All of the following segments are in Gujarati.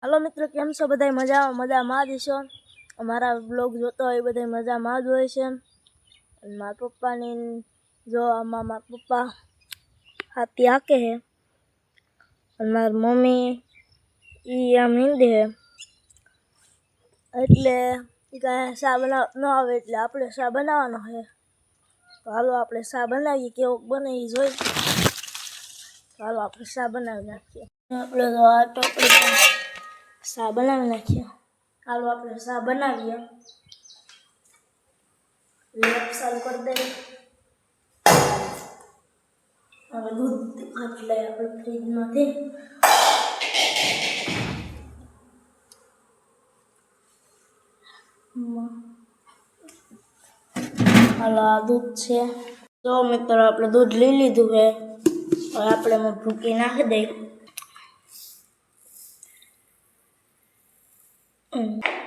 हेलो मित्रों, केम छो बधाय? मजामां ज छो। अमारा ब्लॉग जोता होय बधाय मजामां ज होय छे। मारा पप्पानी जो मारा पप्पा हाथी हाके है और मारी मम्मी ई आम हिंदे है એટલે શા બનાવ ન આવે એટલે આપણે શા બનાવવાનો છે। તો હાલો આપણે શા બનાવીએ, કેવો બને એ જોઈ। હાલો આપણે શા બનાવી નાખીએ। આપણે તો આ ટોપડી શા બનાવી નાખીએ। હાલો આપણે શા બનાવીએ। લેપ ચાલુ કરી દઈએ। હવે દૂધ કાઢી લઈએ આપણે ફ્રીજમાંથી। હાલો આ દૂધ છે। તો મિત્રો આપણે દૂધ લઈ લીધું છે। હવે આપણે એમાં ભૂકી નાખી દઈએ।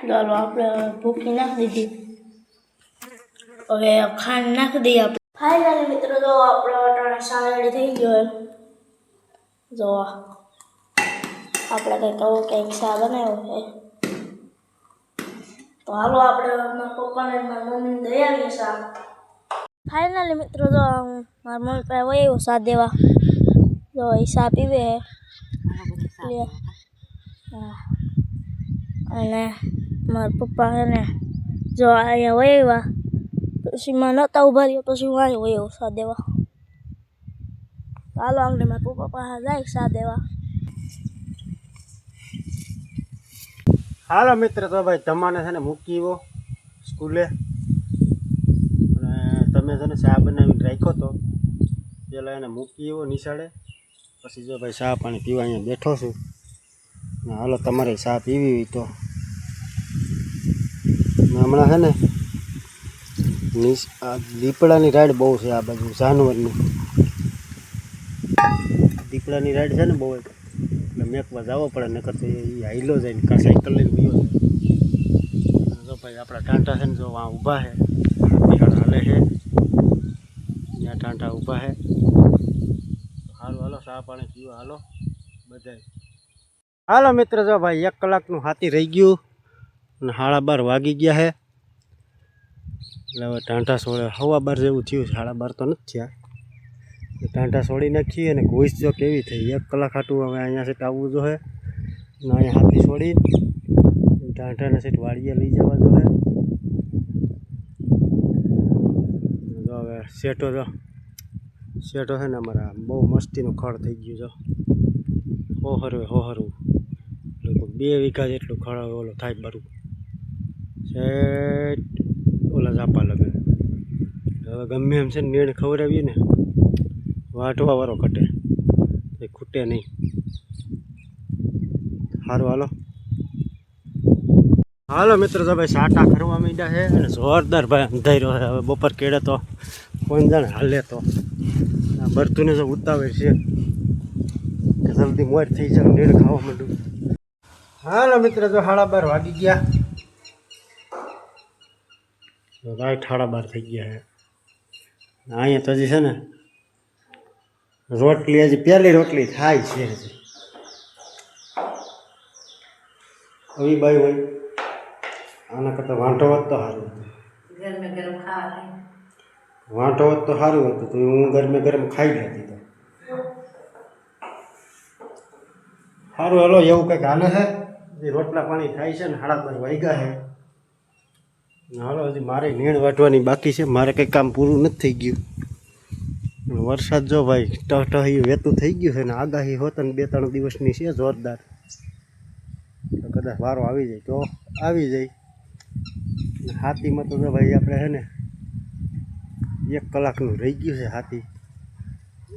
ચાલો આપણે ભૂકી નાખી દીધી। હવે ખાંડ નાખી દઈએ આપણે। ફાઇનલી મિત્રો જો આપણો અટાણે શા રેડી થઈ ગયો છે। જો આપણે કંઈક આવો કંઈક શા બનાવ્યો છે। તો હાલો આપણે મારા પપ્પાને મારા મમ્મીને દઈ આવીએ શા। ફાઇનલી મિત્રો જો હું મારા મમ્મી પાસે વહી આવ્યો શા દેવા। જો એ શા પીવે છે અને મારા પપ્પા છે ને જો અહીંયા વહી આવ્યા। પછી માં નહોતા ઊભા રહ્યા, પછી હું અહીંયા વહી આવ્યો શા દેવા। હાલો આપણે મારા પપ્પા પાસે જાય શા દેવા। હાલો મિત્ર, તો ભાઈ તમારે છે ને મૂકી આવ્યો સ્કૂલે અને તમે છે ને ચા બનાવીને રાખ્યો તો પેલા એને મૂકી આવ્યો નિશાળે। પછી જો ભાઈ ચા પાણી પીવા અહીંયા બેઠો છું ને। હાલો તમારે ચા પીવી હોય તો હમણાં છે ને દીપડાની રાઈડ બહુ છે આ બાજુ જાનવરની। દીપડાની રાઈડ છે ને બહુ, એટલે મેકવા જવો પડે, નકર તો એ હાઈલો જાય ને કાં સાયકલ લઈને ગયો જાય। જો ભાઈ આપણા ટાંટા છે ને જો આ ઊભા છે, હાલે છે ત્યાં ટાંટા ઊભા છે। હાલો હાલો ચા પાણી પીવા હાલો બધાય। હાલો મિત્ર, જો ભાઈ 1 કલાકનું હાથી રહી ગયું અને 12:30 વાગી ગયા છે। એટલે હવે ટાંટા છોડે 12:15 જેવું થયું છે, 12:30 તો નથી થયા। ટાંટા છોડી નાખીએ અને ઘૂસ જો કેવી થઈ। 1 કલાક હાટું હવે અહીંયા સેટ આવવું જોઈએ ને અહીંયા હાથી છોડી ટાંટાને સેટ વાડીએ લઈ જવા જોઈએ। જો હવે શેઠો છે ને અમારા બહુ મસ્તીનું ખડ થઈ ગયું છે। હોહરવું લગભગ 2 વીઘા જેટલું ખડ ઓલો થાય બરું શેઠ ઓલા ઝાપા લગે। હવે ગમે એમ છે ને નીણ ખવડાવીએ ને વાટવા વાળો ઘટે, એ ખૂટે નહીં। સારું હાલો હાલો મિત્રો, તો ભાઈ સાટા કરવા માંડ્યા છે અને જોરદાર ભાઈ અંધાર્યો છે। હવે બપોર કેળે તો કોણ જાણે હાલે તો આ બરતુને જો ઉતાવે છે કે જલ્દી મોર થઈ જાય નીણ ખાવા માંડું। હાલો મિત્ર, જો 12:30 વાગી ગયા, રાઈટ 12:30 થઈ ગયા છે। અહીંયા તો હજી છે ને રોટલી હજી પહેલી રોટલી થાય છે। હજી આવી બાઈ હોય આના કરતાં વાંટો હોત તો સારું હતું। વાંટો હોત તો સારું હતું, તો હું ગરમે ગરમ ખાઈ લેતી તો સારું। હાલો એવું કંઈક હાલે છે, હજી રોટલા પાણી થાય છે ને 12:30 વાગ્યા છે। હાલો હજી મારે નીણ વાટવાની બાકી છે, મારે કંઈ કામ પૂરું નથી થઈ ગયું। વરસાદ જો ભાઈ ટહટહી વેતું થઈ ગયું છે ને આગાહી હોત ને 2-3 દિવસની છે જોરદાર, તો કદાચ વારો આવી જાય તો આવી જાય। હાથીમાં તો જો ભાઈ આપણે છે ને 1 કલાકનું રહી ગયું છે હાથી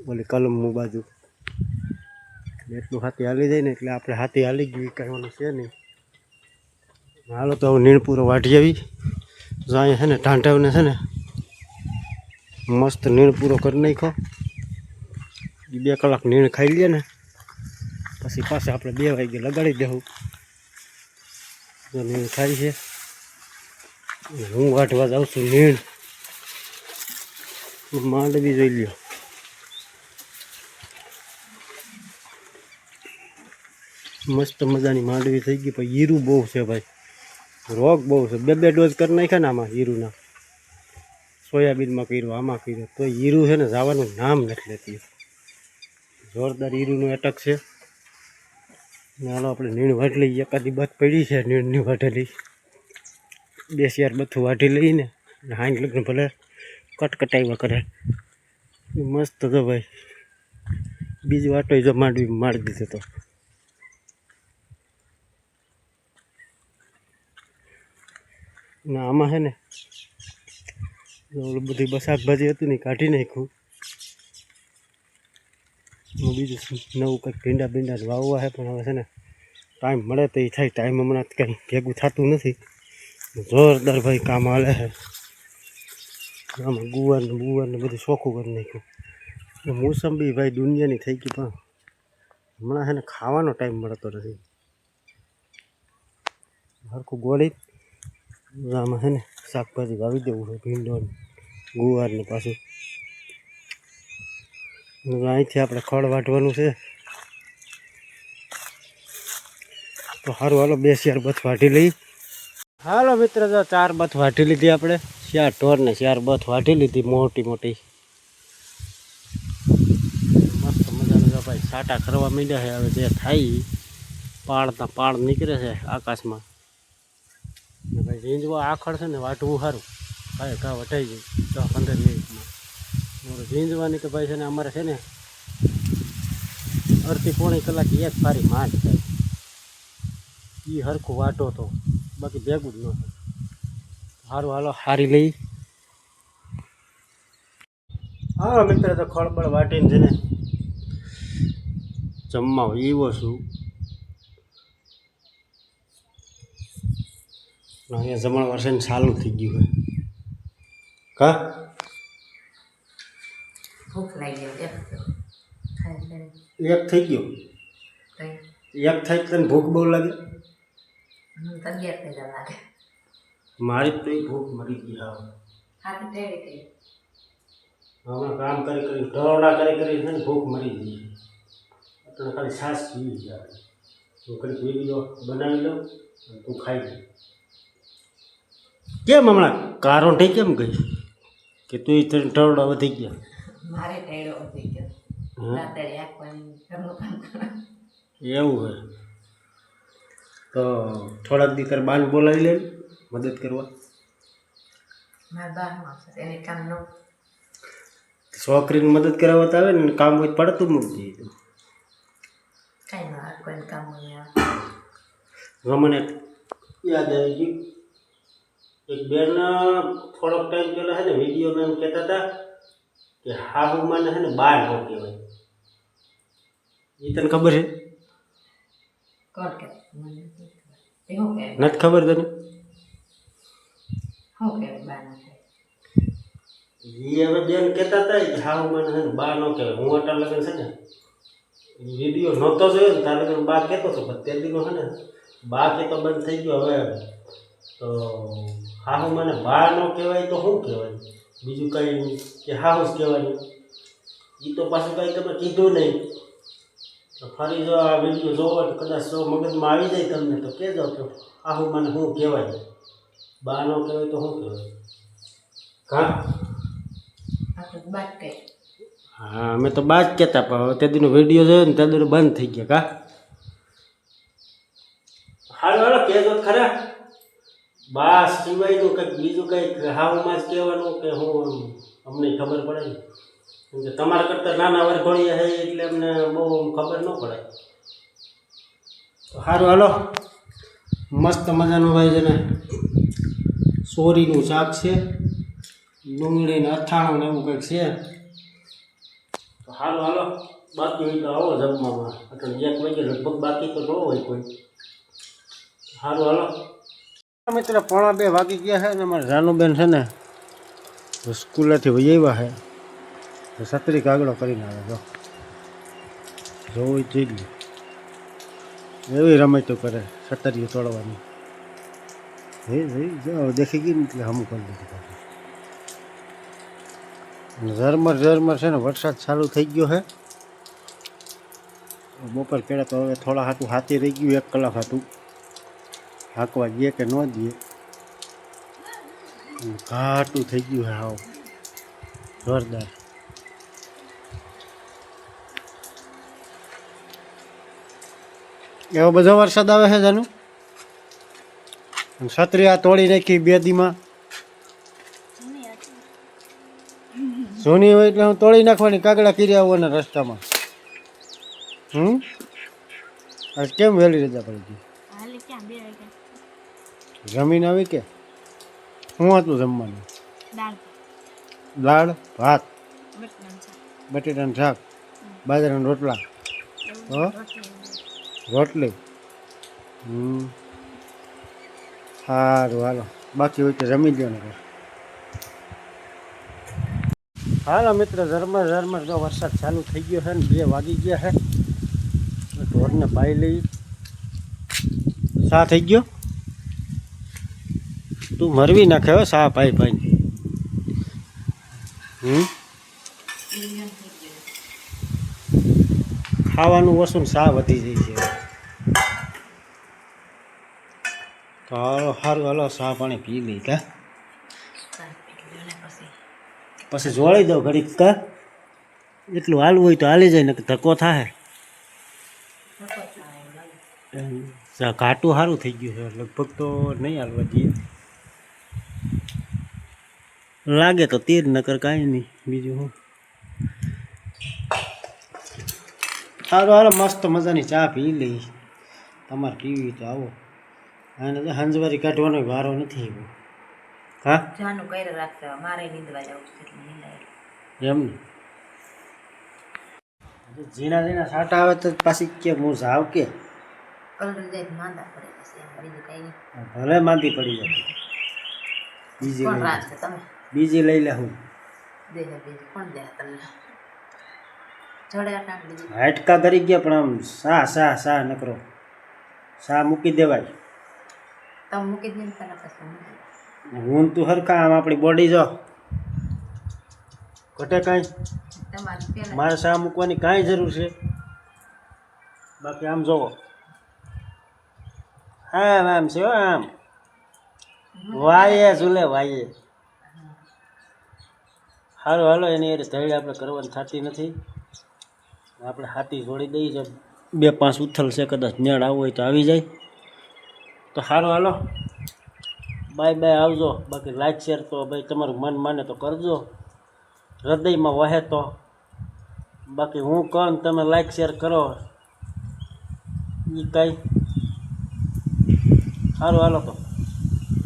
ઓલી કલમની બાજુ, એટલું હાથી હાલી જાય ને એટલે આપણે હાથી હાલી ગયું કહેવાનું છે નહીં। હાલો તો હવે નીણ પૂરો વાઢી આવી। જો અહીંયા છે ને ટાંટાઓને છે ને મસ્ત નીણ પૂરો કરી નાખ્યો। 2 કલાક નીણ ખાઈ લઈએ ને પછી પાછા આપણે 2 વાગે લગાડી દેવું। જો નીણ ખાઈ છે, હું વાટવા જાઉં છું નીણ। માંડવી જોઈ લ્યો, મસ્ત મજાની માંડવી થઈ ગઈ. પણ હીરું બહુ છે ભાઈ, રોગ બહુ છે. બે ડોઝ કરી નાખ્યા ને આમાં હીરુના. સોયાબીનમાં કર્યું, આમાં કર્યું, તો હીરું છે ને જવાનું નામ નથી લેતી. જોરદાર હીરુનું એટક છે. ને હાલો આપણે નીણ વાટી લઈએ. એકાદી બાત પડી છે નીણની વાટેલી. 2 બથું વાટી લઈને હાંગ લગ્ન ભલે કટકટાવ્યા કરે. મસ્ત તો ભાઈ બીજી વાટો જો માંડવી મારી દીધો તો. ને આમાં છે ને ઓલું બધી શાકભાજી હતું ને કાઢી નાખ્યું. બીજું નવું કંઈક ભીંડા વાવવા છે, પણ હવે છે ને ટાઈમ મળે તો એ થાય. ટાઈમ હમણાં કંઈ ભેગું થતું નથી. જોરદાર ભાઈ કામ હાલે છે. આમાં ગુવારને બધું ચોખ્ખું કરી નાખ્યું. મોસંબી ભાઈ દુનિયાની થઈ ગઈ, પણ હમણાં છે ને ખાવાનો ટાઈમ મળતો નથી. હરખું ગોળી આમાં છે ને શાકભાજી વાવી દેવું છે, ભીંડો ગુવારને પાછું. અહીંથી આપણે ખડ વાટવાનું છે. તો સારું હાલો 2 બથ વાટી લઈ. હાલો મિત્ર, તો 4 બથ વાટી લીધી આપણે. 4 ઢોરને 4 બથ વાટી લીધી મોટી મોટી. મસ્ત મજાનું ભાઈ સાટા કરવા માંડ્યા છે. હવે જે થાય પાળના પાળ નીકળે છે આકાશમાં. ને ભાઈ ઝીંઝવા આખડ છે ને વાટવું સારું, કાંઈ ઘા વટાઈ જાય 10-15 મિનિટમાં. ઝીંઝવાની તો ભાઈ છે ને અમારે છે ને અડધી પોણી કલાક એક ફારી માંડ થાય. એ હરખું વાટો તો બાકી ભેગું જ ન થાય. સારું હાલો હારી લઈ. હા મિત્ર, તો ખળબળ વાટીને છે ને જમવા એવો છું. અહીંયા જમણવાર છે ને ચાલુ થઈ ગયું હોય. કા ભૂખ લાગી એક એક થઈ ગયો. એક થાય તને ભૂખ બહુ લાગે. તબિયત પેલા લાગે મારી તો ભૂખ મરી ગઈ. હા હાથી ટેડી થઈ હમણાં કામ કરી ઢોરડા કરી છે ને ભૂખ મરી ગઈ. એટલે ખાલી છાશ પીવી જાય. તું કરી વિડીયો બનાવી લો અને તું ખાઈ લે. કેમ હમણાં કારોઠી કેમ ગઈ કે તું ઢોરડા વધી ગયા? મારે ટેડો વધી ગયો. રાતે આખવાની ઘરનું કામ કરે એવું હોય તો થોડાક દી તાર બાન બોલાવી લે મદદ કરવા. મારા બારમાં છે એને કામ ન છોકરીને મદદ કરાવવા તો આવે ને, કામ હોય પડતું મૂકજે. કાંઈ ના કોઈને કામ નહીં આવે. મને યાદ આવી ગયું, એક બેન થોડોક ટાઈમ પહેલાં છે ને વિડીયોમાં એમ કહેતા હતા કે હાહુમાને છે ને બાર ન કહેવાય. એ તને ખબર છે? કોણ કે મને નથી ખબર. એ શું કહેવાય? નથી ખબર તને? શું કહેવાય બાના થાય? એ હવે બેન કહેતા હતા કે હાહુમાને છે ને બા ન કહેવાય. હું અટા લગન છે ને વિડીયો નહોતો જોયો ને તારે લગન બા કહેતો હતો, પણ તે દીનો છે ને બા કહેતો બંધ થઈ ગયો. હવે તો હાહુમાને બા ન કહેવાય તો શું કહેવાય? બીજું કંઈ કે હાહુ જ કહેવાય. એ તો પાછું કંઈ તમે કીધું નહીં. તો ફરી જો આ વિડીયો જોવો કદાચ જો મગજમાં આવી જાય તમને તો કહેજો કે હાહુમાને શું કહેવાય, બા ન કહેવાય તો શું કહેવાય. હા આપણે બાદ કહી હા, અમે તો બા જ કહેતા, પણ હવે તે દીનો વિડીયો જોયો ને તે દીનો બંધ થઈ ગયા. કા હાલો હાલો કહેજો ખરા. બા સિવાયનું કંઈક બીજું કંઈક હાવમાં જ કહેવાનું કે હું અમને ખબર પડે ને, કેમ કે તમારા કરતાં નાના વરઘોડિયા છે એટલે અમને બહુ ખબર ન પડે. તો સારું હાલો, મસ્ત મજાનું ભાઈ છે ને સોરીનું શાક છે, ડુંગળીને અથાણું ને એવું કંઈક છે. તો સારું હાલો, બાકી હોય તો આવો જમવામાં. એટલે 1 વાગે લગભગ બાકી તો ન હોય કોઈ. સારું હાલો મિત્ર, 1:45 વાગી ગયા છે ને અમારે જાનુબેન છે ને સ્કૂલેથી વહી આવ્યા છે. છત્રી કાગડો કરીને આવે જો જોવું જ જોઈએ. એવી રમતો કરે છતરીઓ તોડવાની. હે ભાઈ જો દેખી ગઈ ને એટલે હમું કરી દીધું. ઝરમર છે ને વરસાદ ચાલુ થઈ ગયો છે બપોર કર્યા તો હવે થોડા હાથું હાથી રહી ગયું 1 કલાક હાથું હાંકવા દઈએ કે ન દઈએ. ઘાટું થઈ ગયું હે હાવ જોરદાર. એવો બધો વરસાદ આવે છે જાનું. છત્રી આ તોડી નાખી 2 દીમાં. જૂની હોય એટલે હું તોડી નાખવાની કાગડા કર્યા આવવાના રસ્તામાં. આજ કેમ વહેલી રજા પડી ગઈ? જમીન આવી કે શું હતું જમવાનું? દાળ ભાત બટેટાનું શાક બાજરાના રોટલા રોટલી. સારું હાલો, બાકી હોય તો જમી દો ને. હાલો મિત્ર, ઝરમર જો વરસાદ ચાલુ થઈ ગયો છે ને 2 વાગી ગયા છે. ઢોરને પાઈ લઈ. સા થઈ ગયો, તું મરવી નાખે હો સા પાઈ પાઈ. ખાવાનું ઓછું ને સા વધી જાય છે. તો હાલો સારું હાલો, સા પાણી પી લઈ કા પછી જોડી દઉં ઘડીક કા. એટલું હાલવું હોય તો હાલી જાય ને ધક્કો થાય. ઘાટું સારું થઈ ગયું છે, લગભગ તો નહીં હાલવા દઈએ. લાગે તો તીર નકર કાંઈ નહીં બીજું હું. સારું હાલો, મસ્ત મજાની ચા પી લઈ. તમારે પીવી તો આવો. અને હંજવારી કાઢવાનો વારો નથી આવ્યો. હા જાનું કર્યું રાખશે, મારે નીંદવા જવું છે એટલે નીંદાય. એમ ને ઝીણા ઝીણા સાટા આવે તો પાછી કે હું જાવ કે કલર જાય માંદા પડે પછી બીજું કઈ નહીં. ભલે માંદી પડી જતી. બીજી કોણ લઈ રાખશે તમે? બીજી લઈ લે હું. દે બીજું કોણ દે તમને? જોડે અટાણ બીજી હાટકા કરી ગયા પણ આમ સા નકરો સા મૂકી દેવાય. તમે મૂકી દે ને તને પછી હું તું હરખા આમ આપણી બોડી જો ઘટે કાંઈ. તમારે પેલા મારે સા મૂકવાની કાંઈ જરૂર છે? બાકી આમ જોવો આમ છે હો, આમ વાયે ઝૂલે વાયે. સારું હાલો, એની એ ધૈર્ય આપણે કરવાની થતી નથી. આપણે હાથી જોડી દઈએ છે. 2-5 ઉથલ છે, કદાચ નેળ આવવો હોય તો આવી જાય. તો સારું હાલો, બાય આવજો. બાકી લાઈક શેર તો ભાઈ તમારું મન માને તો કરજો, હૃદયમાં વહે તો. બાકી હું કહું તમે લાઈક શેર કરો એ કાંઈ. સારું હાલો તો.